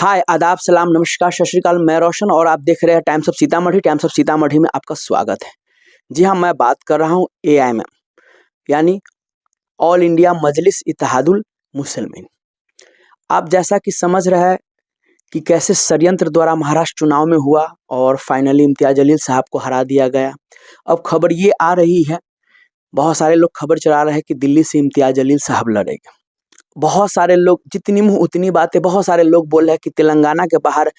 हाय, आदाब, सलाम, नमस्कार, सत श्री अकाल। मैं रोशन और आप देख रहे हैं times of Sitamarhi. Times of Sitamarhi में आपका स्वागत है। जी हाँ, मैं बात कर रहा हूँ एआईएमएम यानी ऑल इंडिया मजलिस इत्तेहादुल मुसलमीन। आप जैसा कि समझ रहे हैं कि कैसे षड्यंत्र द्वारा महाराष्ट्र चुनाव में हुआ और फाइनली इम्तियाज जलील साहब को हरा दिया गया। अब खबर ये आ रही है, बहुत सारे लोग खबर चला रहे हैं कि दिल्ली से इम्तियाज जलील साहब लड़ेंगे। बहुत सारे लोग, जितनी मुँह उतनी बातें। बहुत सारे लोग बोल रहे हैं कि तेलंगाना के बाहर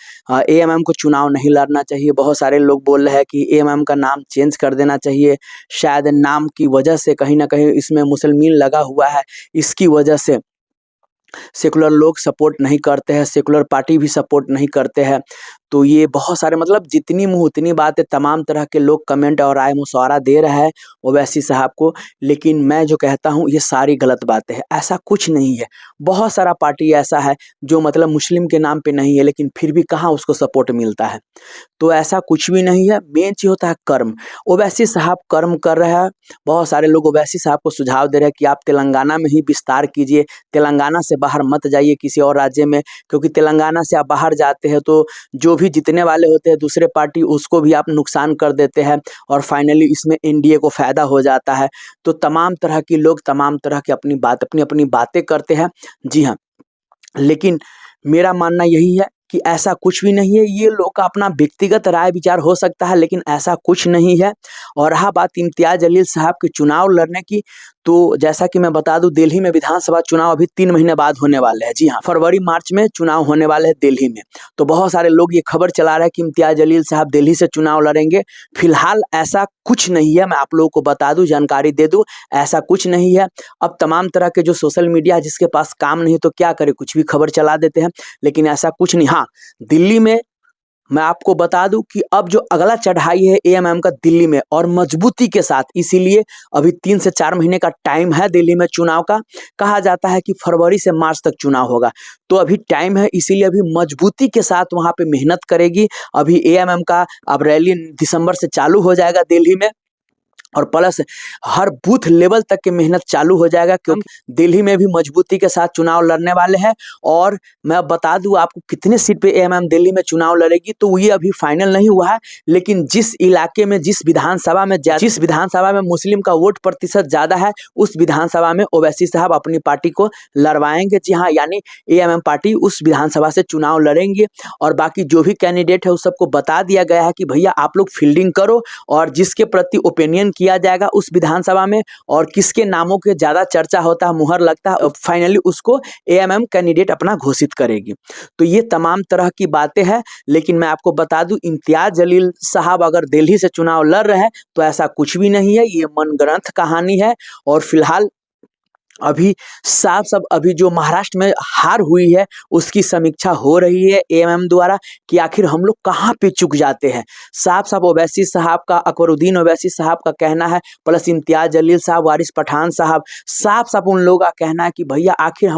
एएमएम को चुनाव नहीं लड़ना चाहिए। बहुत सारे लोग बोल रहे हैं कि एएमएम का नाम चेंज कर देना चाहिए। शायद नाम की वजह से कहीं न कहीं इसमें मुसलमान लगा हुआ है, इसकी वजह से सेकुलर लोग सपोर्ट नहीं करते हैं, सेकुलर पार्टी भी सपोर्ट नहीं करते हैं। तो ये बहुत सारे, मतलब जितनी मुँह उतनी बातें, तमाम तरह के लोग कमेंट और राय मशवरा दे रहे हैं ओवैसी साहब को। लेकिन मैं जो कहता हूँ ये सारी गलत बातें हैं, ऐसा कुछ नहीं है। बहुत सारा पार्टी ऐसा है जो मतलब मुस्लिम के नाम पे नहीं है, लेकिन फिर भी कहाँ उसको सपोर्ट मिलता है। तो ऐसा कुछ भी नहीं है। मेन चीज़ होता है कर्म। ओवैसी साहब कर्म कर रहे हैं। बहुत सारे लोग ओवैसी साहब को सुझाव दे रहे हैं कि आप तेलंगाना में ही विस्तार कीजिए, तेलंगाना से बाहर मत जाइए किसी और राज्य में, क्योंकि तेलंगाना से आप बाहर जाते हैं तो जो भी जीतने वाले होते हैं दूसरे पार्टी, उसको भी आप नुकसान कर देते हैं और फाइनली इसमें एनडीए को फ़ायदा हो जाता है। तो तमाम तरह के लोग तमाम तरह की अपनी अपनी बातें करते हैं। जी हाँ, लेकिन मेरा मानना यही है कि ऐसा कुछ भी नहीं है। ये लोग का अपना व्यक्तिगत राय विचार हो सकता है, लेकिन ऐसा कुछ नहीं है। और रहा बात इम्तियाज जलील साहब के चुनाव लड़ने की, तो जैसा कि मैं बता दूं, दिल्ली में विधानसभा चुनाव अभी 3 महीने बाद होने वाले हैं। जी हाँ, फरवरी मार्च में चुनाव होने वाले हैं दिल्ली में। तो बहुत सारे लोग ये खबर चला रहे हैं कि इम्तियाज जलील साहब दिल्ली से चुनाव लड़ेंगे। फिलहाल ऐसा कुछ नहीं है। मैं आप लोगों को बता दूं, जानकारी दे दूं, ऐसा कुछ नहीं है। अब तमाम तरह के जो सोशल मीडिया, जिसके पास काम नहीं तो क्या करे, कुछ भी खबर चला देते हैं, लेकिन ऐसा कुछ नहीं। हाँ, दिल्ली में मैं आपको बता दूं कि अब जो अगला चढ़ाई है एएमएम का दिल्ली में, और मजबूती के साथ, इसीलिए अभी 3 से 4 महीने का टाइम है दिल्ली में चुनाव का। कहा जाता है कि फरवरी से मार्च तक चुनाव होगा, तो अभी टाइम है, इसीलिए अभी मजबूती के साथ वहां पे मेहनत करेगी। अभी एएमएम का अब रैली दिसंबर से चालू हो जाएगा दिल्ली में, और प्लस हर बूथ लेवल तक की मेहनत चालू हो जाएगा, क्योंकि दिल्ली में भी मजबूती के साथ चुनाव लड़ने वाले हैं। और मैं बता दूं आपको कितने सीट पे एएमएम दिल्ली में चुनाव लड़ेगी, तो ये अभी फाइनल नहीं हुआ है। लेकिन जिस इलाके में, जिस विधानसभा में मुस्लिम का वोट प्रतिशत ज़्यादा है, उस विधानसभा में ओवैसी साहब अपनी पार्टी को लड़वाएंगे। जी हाँ, यानी एएमएम पार्टी उस विधानसभा से चुनाव लड़ेंगे। और बाकी जो भी कैंडिडेट है उस सबको बता दिया गया है कि भैया आप लोग फील्डिंग करो, और जिसके प्रति ओपिनियन किया जाएगा उस विधानसभा में, और किसके नामों के ज़्यादा चर्चा होता है, मुहर लगता है, फाइनली उसको एएमएम कैंडिडेट अपना घोषित करेगी। तो ये तमाम तरह की बातें हैं। लेकिन मैं आपको बता दूं, इम्तियाज जलील साहब अगर दिल्ली से चुनाव लड़ रहे हैं तो ऐसा कुछ भी नहीं है, ये मनगढ़ंत कहानी है। और फिलहाल अभी साफ अभी जो महाराष्ट्र में हार हुई है उसकी समीक्षा हो रही है एएमएम द्वारा कि आखिर हम लोग कहाँ पे चूक जाते हैं। साफ ओवैसी साहब का, अकबरुद्दीन ओवैसी साहब का कहना है, प्लस इम्तियाज जलील साहब, वारिस पठान साहब, साफ उन लोगों का कहना है कि भैया आखिर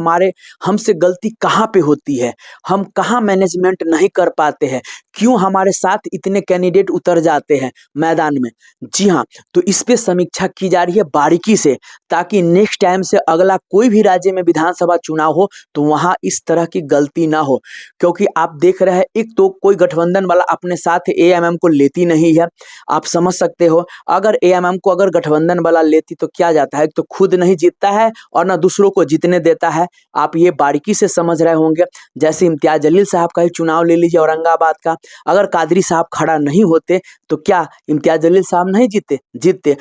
हमसे गलती कहाँ पे होती है, हम कहाँ मैनेजमेंट नहीं कर पाते हैं, क्यों हमारे साथ इतने कैंडिडेट उतर जाते हैं मैदान में। जी हाँ, तो इस पे समीक्षा की जा रही है बारीकी से, ताकि नेक्स्ट टाइम से अगला कोई भी राज्य में विधानसभा चुनाव हो तो वहां इस तरह की गलती ना हो। क्योंकि आप देख रहे हैं, एक तो कोई गठबंधन वाला अपने साथ एएमएम को लेती नहीं है। आप समझ सकते हो, अगर एएमएम को अगर गठबंधन वाला लेती तो क्या जाता है, तो खुद नहीं जीतता है और ना दूसरों को जीतने देता है। आप ये बारीकी से समझ रहे होंगे। जैसे इम्तियाज जलील साहब का ही चुनाव ले लीजिए, औरंगाबाद का, अगर कादरी साहब खड़ा नहीं होते तो क्या इम्तियाज जलील साहब नहीं जीतते।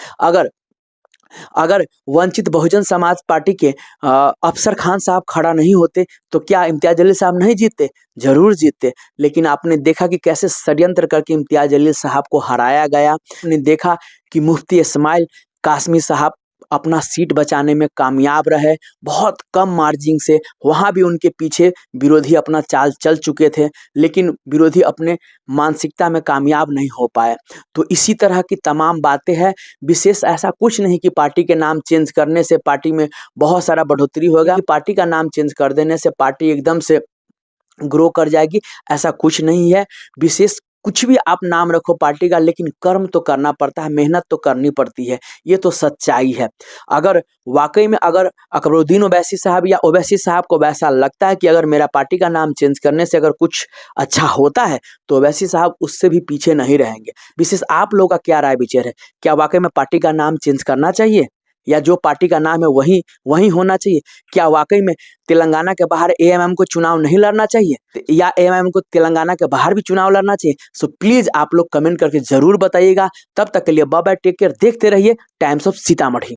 अगर वंचित बहुजन समाज पार्टी के अफसर खान साहब खड़ा नहीं होते तो क्या इम्तियाज जलील साहब नहीं जीतते, जरूर जीतते। लेकिन आपने देखा कि कैसे षड्यंत्र करके इम्तियाज जलील साहब को हराया गया। आपने देखा कि मुफ्ती इस्माइल कासमी साहब अपना सीट बचाने में कामयाब रहे, बहुत कम मार्जिन से। वहां भी उनके पीछे विरोधी अपना चाल चल चुके थे, लेकिन विरोधी अपने मानसिकता में कामयाब नहीं हो पाए। तो इसी तरह की तमाम बातें हैं। विशेष ऐसा कुछ नहीं कि पार्टी के नाम चेंज करने से पार्टी में बहुत सारा बढ़ोतरी होगा, पार्टी का नाम चेंज कर देने से पार्टी एकदम से ग्रो कर जाएगी, ऐसा कुछ नहीं है। विशेष कुछ भी आप नाम रखो पार्टी का, लेकिन कर्म तो करना पड़ता है, मेहनत तो करनी पड़ती है, ये तो सच्चाई है। अगर वाक़ई में अगर अकबरुद्दीन ओवैसी साहब या ओवैसी साहब को वैसा लगता है कि अगर मेरा पार्टी का नाम चेंज करने से अगर कुछ अच्छा होता है, तो ओवैसी साहब उससे भी पीछे नहीं रहेंगे। विशेष आप लोगों का क्या राय विचार है? क्या वाक़ई में पार्टी का नाम चेंज करना चाहिए? या जो पार्टी का नाम है वही वही होना चाहिए? क्या वाक़ई में तेलंगाना के बाहर एएमएम को चुनाव नहीं लड़ना चाहिए? या एएमएम को तेलंगाना के बाहर भी चुनाव लड़ना चाहिए? सो प्लीज़ आप लोग कमेंट करके ज़रूर बताइएगा। तब तक के लिए बाय बाय, टेक केयर। देखते रहिए टाइम्स ऑफ सीतामढ़ी।